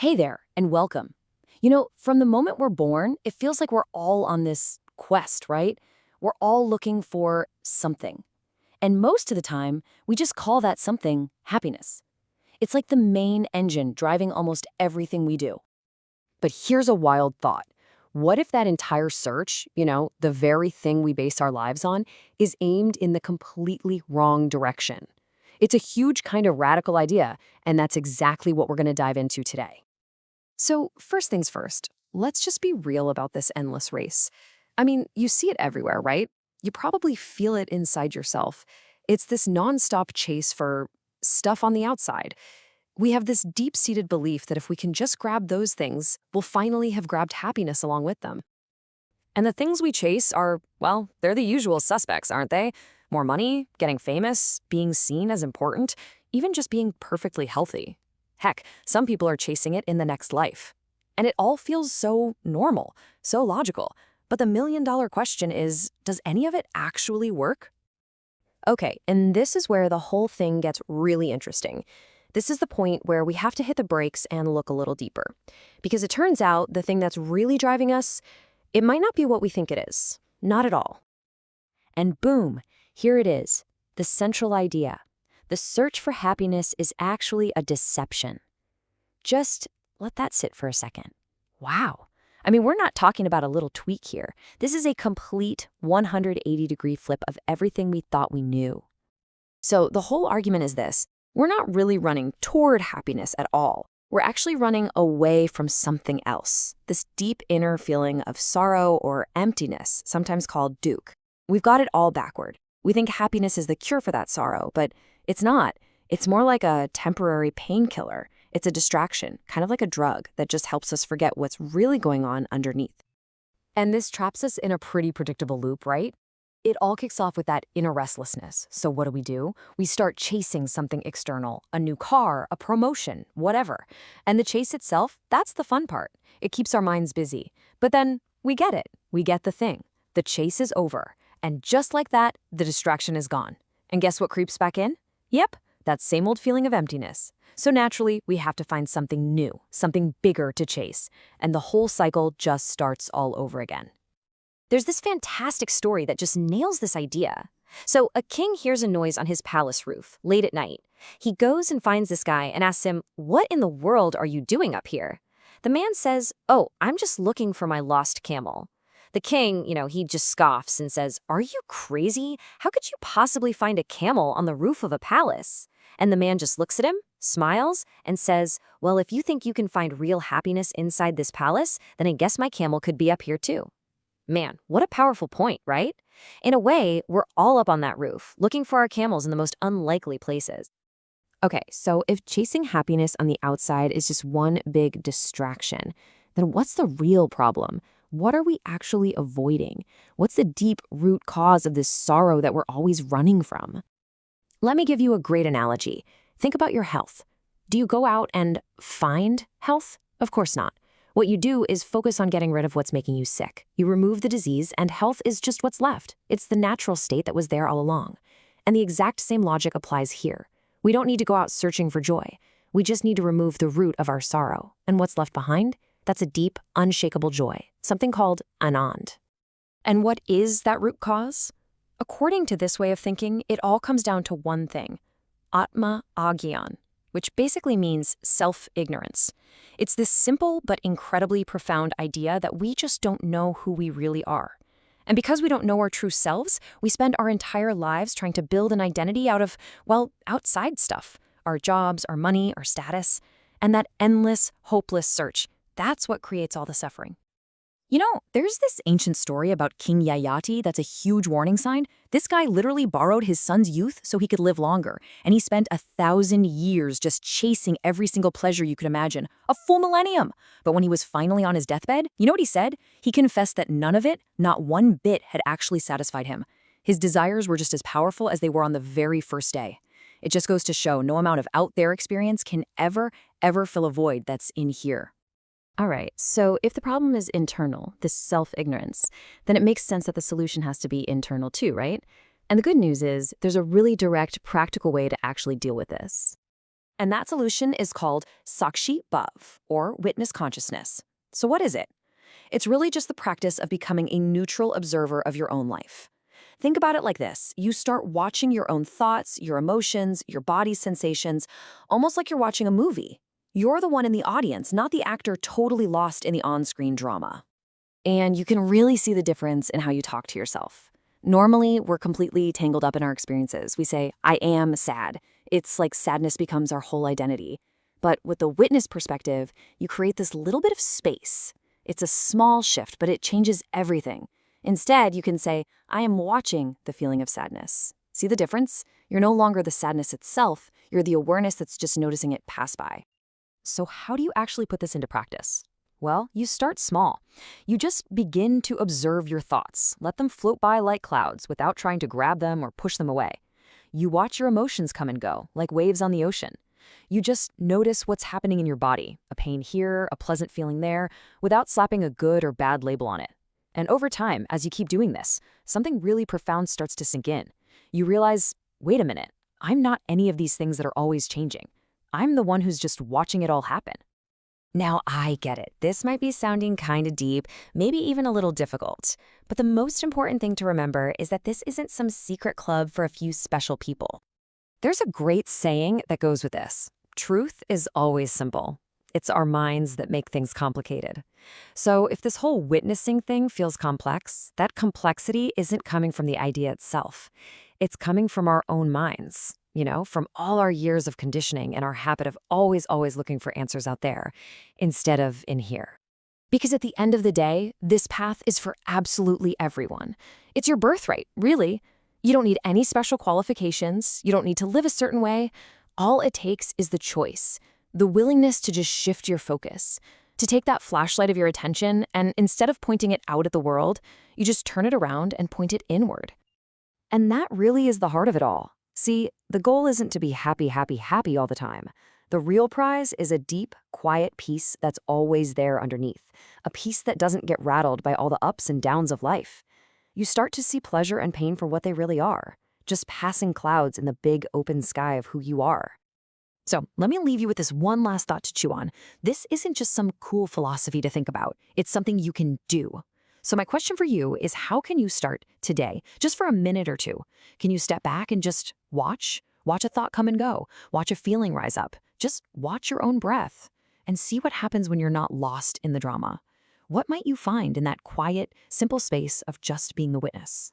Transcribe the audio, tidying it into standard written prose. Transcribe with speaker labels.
Speaker 1: Hey there, and welcome. From the moment we're born, it feels like we're all on this quest, right? We're all looking for something. And most of the time, we just call that something happiness. It's like the main engine driving almost everything we do. But here's a wild thought. What if that entire search, the very thing we base our lives on, is aimed in the completely wrong direction? It's a huge kind of radical idea, and that's exactly what we're going to dive into today. So, first things first, let's just be real about this endless race. I mean, you see it everywhere, right? You probably feel it inside yourself. It's this nonstop chase for stuff on the outside. We have this deep seated belief that if we can just grab those things, we'll finally have grabbed happiness along with them. And the things we chase are, well, they're the usual suspects, aren't they? More money, getting famous, being seen as important, even just being perfectly healthy. Heck, some people are chasing it in the next life. And it all feels so normal, so logical. But the million-dollar question is, does any of it actually work? Okay, and this is where the whole thing gets really interesting. This is the point where we have to hit the brakes and look a little deeper. Because it turns out the thing that's really driving us, it might not be what we think it is. Not at all. And boom, here it is, the central idea. The search for happiness is actually a deception. Just let that sit for a second. Wow. I mean, we're not talking about a little tweak here. This is a complete 180-degree flip of everything we thought we knew. So the whole argument is this. We're not really running toward happiness at all. We're actually running away from something else, this deep inner feeling of sorrow or emptiness, sometimes called dukkha. We've got it all backward. We think happiness is the cure for that sorrow, but it's not. It's more like a temporary painkiller. It's a distraction, kind of like a drug that just helps us forget what's really going on underneath. And this traps us in a pretty predictable loop, right? It all kicks off with that inner restlessness. So what do? We start chasing something external, a new car, a promotion, whatever. And the chase itself, that's the fun part. It keeps our minds busy. But then we get it. We get the thing. The chase is over. And just like that, the distraction is gone. And guess what creeps back in? Yep, that same old feeling of emptiness. So naturally, we have to find something new, something bigger to chase. And the whole cycle just starts all over again. There's this fantastic story that just nails this idea. So a king hears a noise on his palace roof late at night. He goes and finds this guy and asks him, "What in the world are you doing up here?" The man says, "Oh, I'm just looking for my lost camel." The king, he just scoffs and says, "Are you crazy? How could you possibly find a camel on the roof of a palace?" And the man just looks at him, smiles, and says, "Well, if you think you can find real happiness inside this palace, then I guess my camel could be up here too." Man, what a powerful point, right? In a way, we're all up on that roof, looking for our camels in the most unlikely places. Okay, so if chasing happiness on the outside is just one big distraction, then what's the real problem? What are we actually avoiding? What's the deep root cause of this sorrow that we're always running from? Let me give you a great analogy. Think about your health. Do you go out and find health? Of course not. What you do is focus on getting rid of what's making you sick. You remove the disease, and health is just what's left. It's the natural state that was there all along. And the exact same logic applies here. We don't need to go out searching for joy. We just need to remove the root of our sorrow. And what's left behind? That's a deep, unshakable joy, something called Anand. And what is that root cause? According to this way of thinking, it all comes down to one thing, Atma Agyan, which basically means self-ignorance. It's this simple but incredibly profound idea that we just don't know who we really are. And because we don't know our true selves, we spend our entire lives trying to build an identity out of, well, outside stuff, our jobs, our money, our status. And that endless, hopeless search, that's what creates all the suffering. There's this ancient story about King Yayati that's a huge warning sign. This guy literally borrowed his son's youth so he could live longer, and he spent 1,000 years just chasing every single pleasure you could imagine, a full millennium. But when he was finally on his deathbed, you know what he said? He confessed that none of it, not one bit, had actually satisfied him. His desires were just as powerful as they were on the very first day. It just goes to show no amount of out-there experience can ever fill a void that's in here. All right, so if the problem is internal, this self-ignorance, then it makes sense that the solution has to be internal too, right? And the good news is there's a really direct, practical way to actually deal with this. And that solution is called Sakshi Bhav, or witness consciousness. So what is it? It's really just the practice of becoming a neutral observer of your own life. Think about it like this. You start watching your own thoughts, your emotions, your body's sensations, almost like you're watching a movie. You're the one in the audience, not the actor totally lost in the on-screen drama. And you can really see the difference in how you talk to yourself. Normally, we're completely tangled up in our experiences. We say, I am sad. It's like sadness becomes our whole identity. But with the witness perspective, you create this little bit of space. It's a small shift, but it changes everything. Instead, you can say, I am watching the feeling of sadness. See the difference? You're no longer the sadness itself. You're the awareness that's just noticing it pass by. So how do you actually put this into practice? Well, you start small. You just begin to observe your thoughts. Let them float by like clouds without trying to grab them or push them away. You watch your emotions come and go, like waves on the ocean. You just notice what's happening in your body, a pain here, a pleasant feeling there, without slapping a good or bad label on it. And over time, as you keep doing this, something really profound starts to sink in. You realize, wait a minute, I'm not any of these things that are always changing. I'm the one who's just watching it all happen. Now, I get it. This might be sounding kind of deep, maybe even a little difficult. But the most important thing to remember is that this isn't some secret club for a few special people. There's a great saying that goes with this. Truth is always simple. It's our minds that make things complicated. So if this whole witnessing thing feels complex, that complexity isn't coming from the idea itself. It's coming from our own minds. From all our years of conditioning and our habit of always looking for answers out there instead of in here. Because at the end of the day, this path is for absolutely everyone. It's your birthright, really. You don't need any special qualifications. You don't need to live a certain way. All it takes is the choice, the willingness to just shift your focus, to take that flashlight of your attention and instead of pointing it out at the world, you just turn it around and point it inward. And that really is the heart of it all. See, the goal isn't to be happy all the time. The real prize is a deep, quiet peace that's always there underneath, a peace that doesn't get rattled by all the ups and downs of life. You start to see pleasure and pain for what they really are, just passing clouds in the big open sky of who you are. So let me leave you with this one last thought to chew on. This isn't just some cool philosophy to think about. It's something you can do. So my question for you is, how can you start today, just for a minute or two? Can you step back and just watch a thought come and go, watch a feeling rise up, just watch your own breath and see what happens when you're not lost in the drama? What might you find in that quiet, simple space of just being the witness?